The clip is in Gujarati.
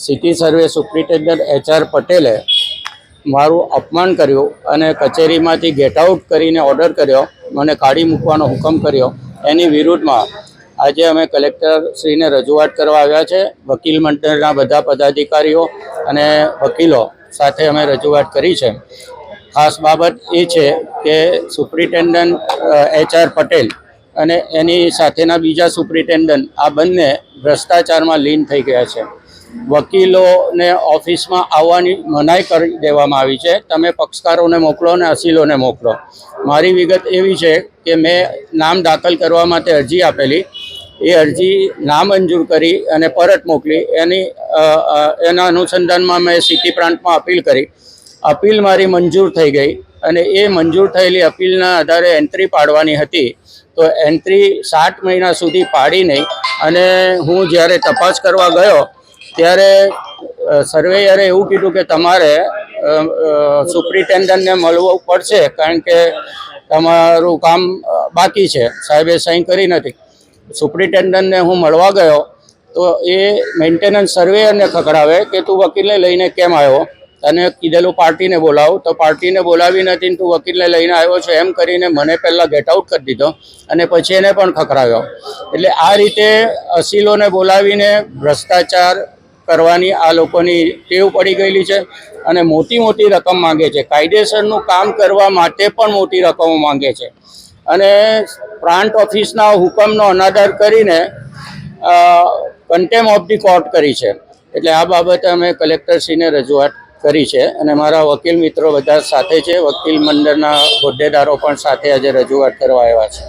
સિટી સર્વે સુપ્રિન્ટેન્ડન્ટ HR પટેલે મારું અપમાન કર્યું અને કચેરીમાંથી ગેટ આઉટ કરીને ઓર્ડર કર્યો, મને કાઢી મૂકવાનો હુકમ કર્યો. એની વિરુદ્ધમાં આજે અમે કલેક્ટરશ્રીને રજૂઆત કરવા આવ્યા છે. વકીલ મંડળના બધા પદાધિકારીઓ અને વકીલો સાથે અમે રજૂઆત કરી છે. ખાસ બાબત એ છે કે સુપ્રિન્ટેન્ડન્ટ HR પટેલ અને એની સાથેના બીજા સુપ્રિન્ટેન્ડન્ટ આ બંને ભ્રષ્ટાચારમાં લીન થઈ ગયા છે. વકીલોને ઓફિસમાં આવવાની મનાઈ કરી દેવામાં આવી છે. તમે પક્ષકારોને મોકલો અને અસીલોને મોકલો. મારી વિગત એવી છે કે મેં નામ દાખલ કરવા માટે અરજી આપેલી, એ અરજી નામંજૂર કરી અને પરત મોકલી. એના અનુસંધાનમાં મેં સિટી પ્રાંતમાં અપીલ કરી. અપીલ મારી મંજૂર થઈ ગઈ અને એ મંજૂર થયેલી અપીલના આધારે એન્ટ્રી પાડવાની હતી, તો એન્ટ્રી 7 મહિના સુધી પાડી નહીં. અને હું જ્યારે તપાસ કરવા ગયો ત્યારે સર્વેયરે એવું કીધું કે તમારે સુપ્રિન્ટેન્ડન્ટને મળવું પડશે, કારણ કે તમારું કામ બાકી છે, સાહેબે સહી કરી નથી. સુપ્રિન્ટેન્ડન્ટને હું મળવા ગયો તો એ મેન્ટેનન્સ સર્વેયરને ખકડાવે કે તું વકીલને લઈને કેમ આવ્યો, અને કીધેલું પાર્ટીને બોલાવું, તો પાર્ટીને બોલાવી નથી, તું વકીલને લઈને આવ્યો છો એમ કરીને મને પહેલાં ગેટ આઉટ કરી દીધો અને પછી એને પણ ખખડાવ્યો. એટલે આ રીતે અસીલોને બોલાવીને ભ્રષ્ટાચાર કરવાની આ લોકોની ટેવ પડી ગયેલી છે અને મોટી મોટી રકમ માંગે છે. કાયદેસરનું કામ કરવા માટે પણ મોટી રકમો માંગે છે અને પ્રાંત ઓફિસના હુકમનો અનાદર કરીને કન્ટેમ્પ ઓફ ધી કોર્ટ કરી છે. એટલે આ બાબતે અમે કલેક્ટરશ્રીને રજૂઆત કરી છે અને મારા વકીલ મિત્રો બધા સાથે છે. વકીલ મંડળના હોદ્દેદારો પણ સાથે આજે રજૂઆત કરવા આવ્યા છે.